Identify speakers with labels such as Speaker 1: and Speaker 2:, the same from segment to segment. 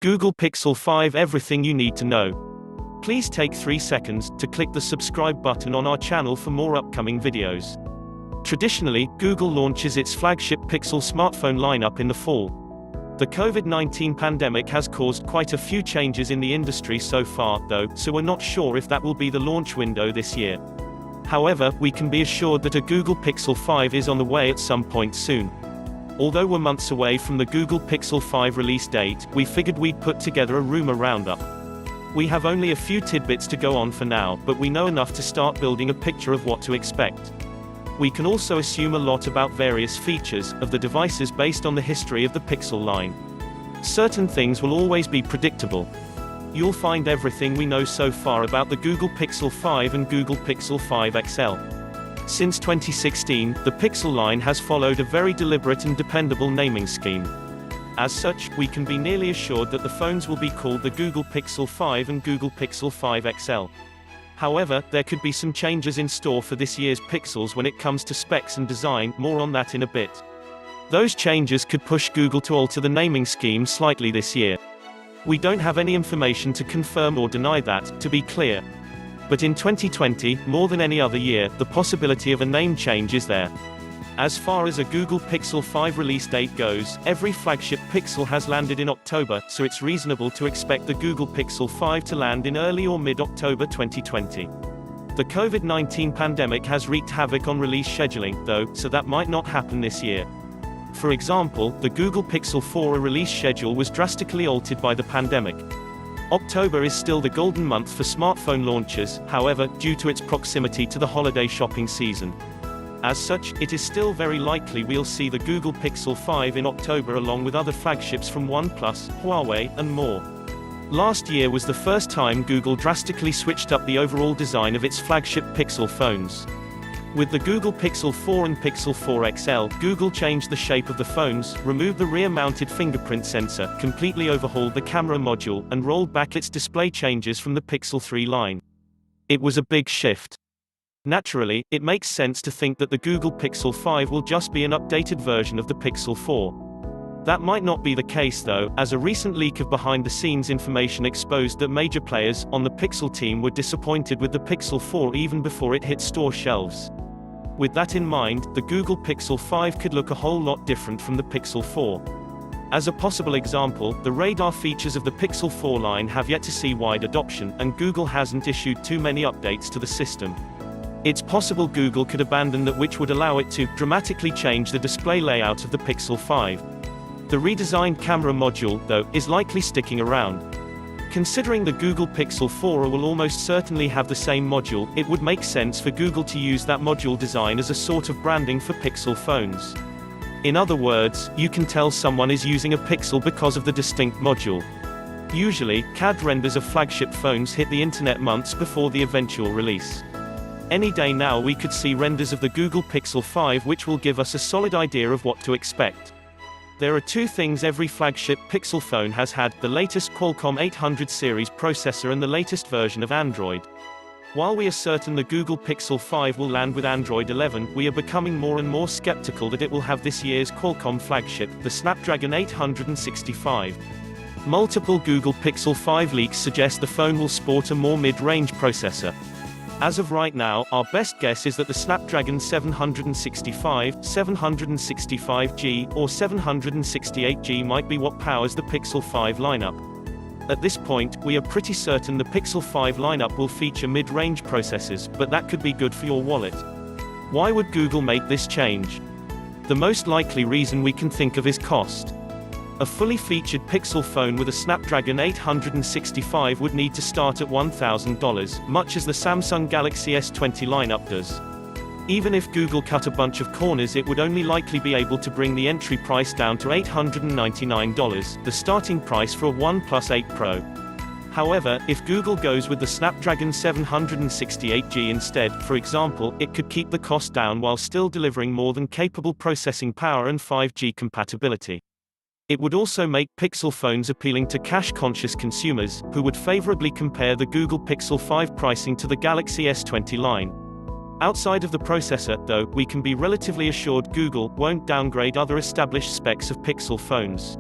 Speaker 1: Google Pixel 5, everything you need to know. Please take 3 seconds to click the subscribe button on our channel for more upcoming videos. Traditionally, Google launches its flagship Pixel smartphone lineup in the fall. The COVID-19 pandemic has caused quite a few changes in the industry so far, though, so we're not sure if that will be the launch window this year. However, we can be assured that a Google Pixel 5 is on the way at some point soon. Although we're months away from the Google Pixel 5 release date, we figured we'd put together a rumor roundup. We have only a few tidbits to go on for now, but we know enough to start building a picture of what to expect. We can also assume a lot about various features of the devices based on the history of the Pixel line. Certain things will always be predictable. You'll find everything we know so far about the Google Pixel 5 and Google Pixel 5 XL. Since 2016, the Pixel line has followed a very deliberate and dependable naming scheme. As such, we can be nearly assured that the phones will be called the Google Pixel 5 and Google Pixel 5 XL. However, there could be some changes in store for this year's Pixels when it comes to specs and design, more on that in a bit. Those changes could push Google to alter the naming scheme slightly this year. We don't have any information to confirm or deny that, to be clear. But in 2020, more than any other year, the possibility of a name change is there. As far as a Google Pixel 5 release date goes, every flagship Pixel has landed in October, so it's reasonable to expect the Google Pixel 5 to land in early or mid-October 2020. The COVID-19 pandemic has wreaked havoc on release scheduling, though, so that might not happen this year. For example, the Google Pixel 4 release schedule was drastically altered by the pandemic. October is still the golden month for smartphone launches, however, due to its proximity to the holiday shopping season. As such, it is still very likely we'll see the Google Pixel 5 in October along with other flagships from OnePlus, Huawei, and more. Last year was the first time Google drastically switched up the overall design of its flagship Pixel phones. With the Google Pixel 4 and Pixel 4 XL, Google changed the shape of the phones, removed the rear-mounted fingerprint sensor, completely overhauled the camera module, and rolled back its display changes from the Pixel 3 line. It was a big shift. Naturally, it makes sense to think that the Google Pixel 5 will just be an updated version of the Pixel 4. That might not be the case though, as a recent leak of behind-the-scenes information exposed that major players on the Pixel team were disappointed with the Pixel 4 even before it hit store shelves. With that in mind, the Google Pixel 5 could look a whole lot different from the Pixel 4. As a possible example, the radar features of the Pixel 4 line have yet to see wide adoption, and Google hasn't issued too many updates to the system. It's possible Google could abandon that, which would allow it to dramatically change the display layout of the Pixel 5. The redesigned camera module, though, is likely sticking around. Considering the Google Pixel 4 will almost certainly have the same module, it would make sense for Google to use that module design as a sort of branding for Pixel phones. In other words, you can tell someone is using a Pixel because of the distinct module. Usually, CAD renders of flagship phones hit the internet months before the eventual release. Any day now we could see renders of the Google Pixel 5 which will give us a solid idea of what to expect. There are two things every flagship Pixel phone has had: the latest Qualcomm 800 series processor and the latest version of Android. While we are certain the Google Pixel 5 will land with Android 11, we are becoming more and more skeptical that it will have this year's Qualcomm flagship, the Snapdragon 865. Multiple Google Pixel 5 leaks suggest the phone will sport a more mid-range processor. As of right now, our best guess is that the Snapdragon 765, 765G, or 768G might be what powers the Pixel 5 lineup. At this point, we are pretty certain the Pixel 5 lineup will feature mid-range processors, but that could be good for your wallet. Why would Google make this change? The most likely reason we can think of is cost. A fully featured Pixel phone with a Snapdragon 865 would need to start at $1,000, much as the Samsung Galaxy S20 lineup does. Even if Google cut a bunch of corners, it would only likely be able to bring the entry price down to $899, the starting price for a OnePlus 8 Pro. However, if Google goes with the Snapdragon 768G instead, for example, it could keep the cost down while still delivering more than capable processing power and 5G compatibility. It would also make Pixel phones appealing to cash-conscious consumers, who would favorably compare the Google Pixel 5 pricing to the Galaxy S20 line. Outside of the processor, though, we can be relatively assured Google won't downgrade other established specs of Pixel phones.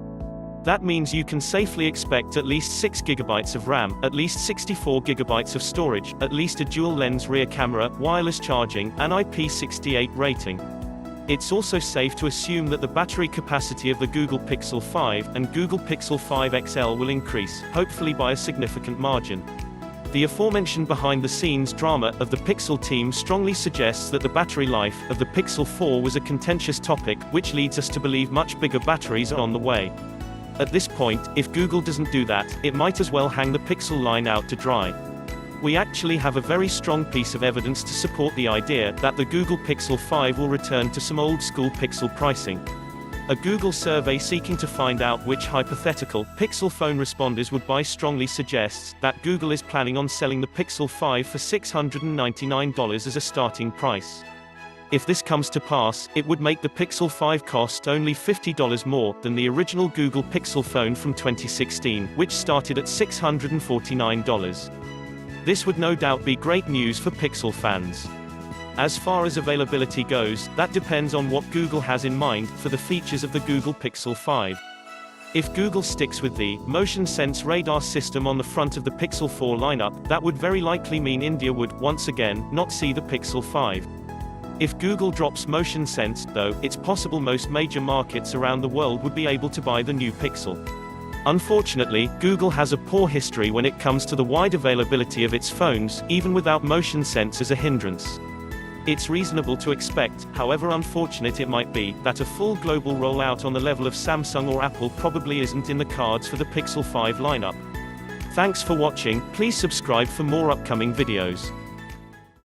Speaker 1: That means you can safely expect at least 6 GB of RAM, at least 64 GB of storage, at least a dual-lens rear camera, wireless charging, and IP68 rating. It's also safe to assume that the battery capacity of the Google Pixel 5 and Google Pixel 5 XL will increase, hopefully by a significant margin. The aforementioned behind-the-scenes drama of the Pixel team strongly suggests that the battery life of the Pixel 4 was a contentious topic, which leads us to believe much bigger batteries are on the way. At this point, if Google doesn't do that, it might as well hang the Pixel line out to dry. We actually have a very strong piece of evidence to support the idea that the Google Pixel 5 will return to some old-school Pixel pricing. A Google survey seeking to find out which hypothetical Pixel phone responders would buy strongly suggests that Google is planning on selling the Pixel 5 for $699 as a starting price. If this comes to pass, it would make the Pixel 5 cost only $50 more than the original Google Pixel phone from 2016, which started at $649. This would no doubt be great news for Pixel fans. As far as availability goes, that depends on what Google has in mind for the features of the Google Pixel 5. If Google sticks with the motion sense radar system on the front of the Pixel 4 lineup, that would very likely mean India would, once again, not see the Pixel 5. If Google drops motion sense, though, it's possible most major markets around the world would be able to buy the new Pixel. Unfortunately, Google has a poor history when it comes to the wide availability of its phones, even without motion sense as a hindrance. It's reasonable to expect, however unfortunate it might be, that a full global rollout on the level of Samsung or Apple probably isn't in the cards for the Pixel 5 lineup. Thanks for watching. Please subscribe for more upcoming videos.